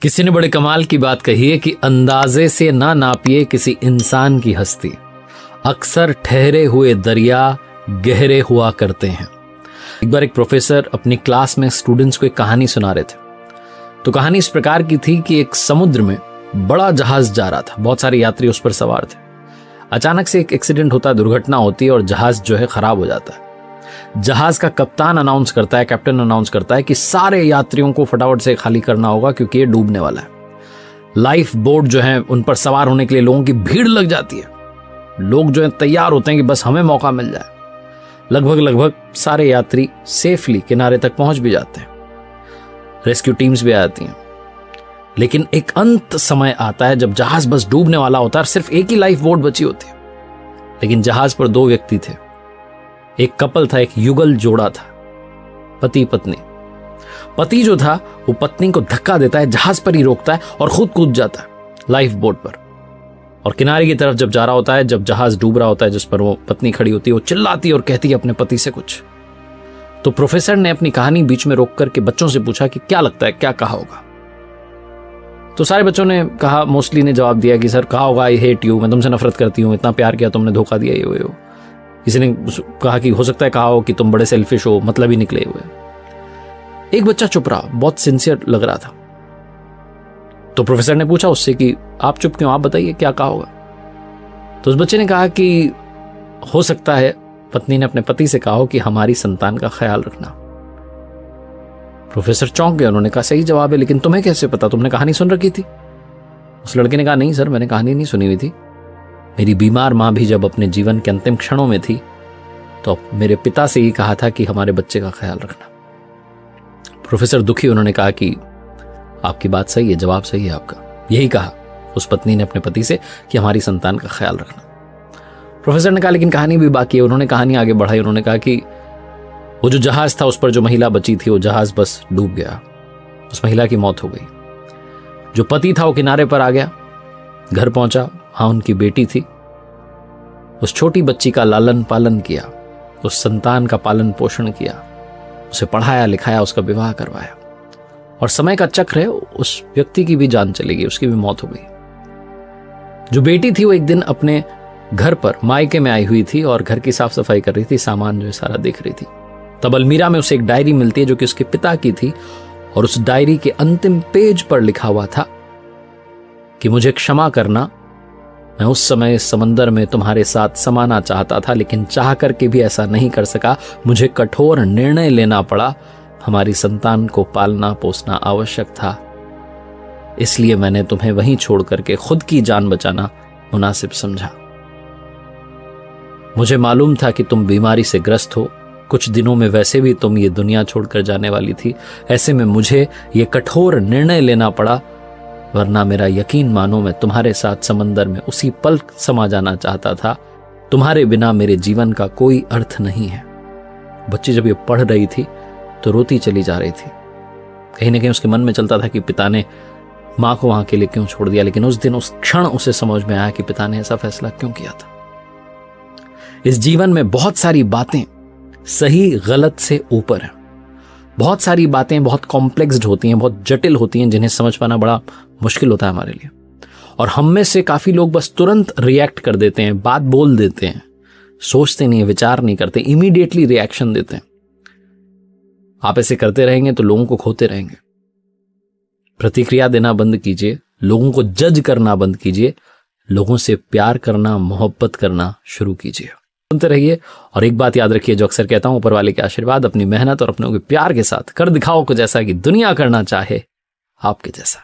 किसी ने बड़े कमाल की बात कही है कि अंदाजे से ना नापिए किसी इंसान की हस्ती, अक्सर ठहरे हुए दरिया गहरे हुआ करते हैं। एक बार एक प्रोफेसर अपनी क्लास में स्टूडेंट्स को एक कहानी सुना रहे थे। तो कहानी इस प्रकार की थी कि एक समुद्र में बड़ा जहाज जा रहा था, बहुत सारे यात्री उस पर सवार थे। अचानक से एक एक्सीडेंट होता है, दुर्घटना होती है और जहाज जो है खराब हो जाता है। जहाज का कप्तान अनाउंस करता है, कैप्टन अनाउंस करता है कि सारे यात्रियों को फटाफट से खाली करना होगा क्योंकि ये डूबने वाला है। लाइफ बोट जो है उन पर सवार होने के लिए लोगों की भीड़ लग जाती है। लोग जो है तैयार होते हैं कि बस हमें मौका मिल जाए। लगभग सारे यात्री सेफली किनारे तक पहुंच भी जाते हैं, रेस्क्यू टीम्स भी आ जाती हैं। लेकिन एक अंत समय आता है जब जहाज बस डूबने वाला होता है और सिर्फ एक ही लाइफ बोट बची होती है। लेकिन जहाज पर दो व्यक्ति थे, एक कपल था, एक युगल जोड़ा था, पति पत्नी। पति जो था वो पत्नी को धक्का देता है, जहाज पर ही रोकता है और खुद कूद जाता है लाइफ बोट पर। और किनारे की तरफ जब जा रहा होता है, जब जहाज डूब रहा होता है, जिस पर वो पत्नी खड़ी होती है, वो चिल्लाती है और कहती है अपने पति से कुछ। तो प्रोफेसर ने अपनी कहानी बीच में रोक करके बच्चों से पूछा कि क्या लगता है, क्या कहा होगा। तो सारे बच्चों ने कहा, मोस्टली ने जवाब दिया कि सर कहा होगा आई हेट यू, मैं तुमसे नफरत करती हूँ, इतना प्यार किया तुमने धोखा दिया, ये हो। किसी ने कहा कि हो सकता है कहा हो कि तुम बड़े सेल्फिश हो, मतलब ही निकले हुए। एक बच्चा चुप रहा, बहुत सिंसियर लग रहा था। तो प्रोफेसर ने पूछा उससे कि आप चुप क्यों, आप बताइए क्या कहा होगा। तो उस बच्चे ने कहा कि हो सकता है पत्नी ने अपने पति से कहा हो कि हमारी संतान का ख्याल रखना। प्रोफेसर चौंक गए, उन्होंने कहा सही जवाब है, लेकिन तुम्हें कैसे पता, तुमने कहानी सुन रखी थी। उस लड़के ने कहा नहीं सर, मैंने कहानी नहीं सुनी हुई थी। मेरी बीमार मां भी जब अपने जीवन के अंतिम क्षणों में थी तो मेरे पिता से ही कहा था कि हमारे बच्चे का ख्याल रखना। प्रोफेसर दुखी, उन्होंने कहा कि आपकी बात सही है, जवाब सही है आपका। यही कहा उस पत्नी ने अपने पति से कि हमारी संतान का ख्याल रखना। प्रोफेसर ने कहा लेकिन कहानी भी बाकी है। उन्होंने कहानी आगे बढ़ाई, उन्होंने कहा कि वो जो जहाज था उस पर जो महिला बची थी, वो जहाज बस डूब गया, उस महिला की मौत हो गई। जो पति था वो किनारे पर आ गया, घर पहुंचा, हाँ उनकी बेटी थी, उस छोटी बच्ची का लालन पालन किया, उस संतान का पालन पोषण किया, उसे पढ़ाया लिखाया, उसका विवाह करवाया। और समय का चक्र है, उस व्यक्ति की भी जान चली गई, उसकी भी मौत हो गई। जो बेटी थी वो एक दिन अपने घर पर मायके में आई हुई थी और घर की साफ सफाई कर रही थी, सामान जो है सारा देख रही थी। तब अलमीरा में उसे एक डायरी मिलती है जो कि उसके पिता की थी, और उस डायरी के अंतिम पेज पर लिखा हुआ था कि मुझे क्षमा करना, मैं उस समय इस समंदर में तुम्हारे साथ समाना चाहता था, लेकिन चाह करके भी ऐसा नहीं कर सका। मुझे कठोर निर्णय लेना पड़ा, हमारी संतान को पालना पोसना आवश्यक था, इसलिए मैंने तुम्हें वहीं छोड़ करके खुद की जान बचाना मुनासिब समझा। मुझे मालूम था कि तुम बीमारी से ग्रस्त हो, कुछ दिनों में वैसे भी तुम ये दुनिया छोड़कर जाने वाली थी। ऐसे में मुझे ये कठोर निर्णय लेना पड़ा, वरना मेरा यकीन मानो मैं तुम्हारे साथ समंदर में उसी पल समा जाना चाहता था। तुम्हारे बिना मेरे जीवन का कोई अर्थ नहीं है। बच्ची जब ये पढ़ रही थी तो रोती चली जा रही थी। कहीं ना कहीं उसके मन में चलता था कि पिता ने मां को वहां के लिए क्यों छोड़ दिया, लेकिन उस दिन उस क्षण उसे समझ में आया कि पिता ने ऐसा फैसला क्यों किया था। इस जीवन में बहुत सारी बातें सही गलत से ऊपर है। बहुत सारी बातें बहुत कॉम्प्लेक्स्ड होती हैं, बहुत जटिल होती हैं, जिन्हें समझ पाना बड़ा मुश्किल होता है हमारे लिए। और हम में से काफी लोग बस तुरंत रिएक्ट कर देते हैं, बात बोल देते हैं, सोचते नहीं, विचार नहीं करते, इमीडिएटली रिएक्शन देते हैं। आप ऐसे करते रहेंगे तो लोगों को खोते रहेंगे। प्रतिक्रिया देना बंद कीजिए, लोगों को जज करना बंद कीजिए, लोगों से प्यार करना, मोहब्बत करना शुरू कीजिए। सुनते रहिए और एक बात याद रखिए जो अक्सर कहता हूं, ऊपर वाले के आशीर्वाद, अपनी मेहनत और अपनों के प्यार के साथ कर दिखाओ कुछ ऐसा कि दुनिया करना चाहे आपके जैसा।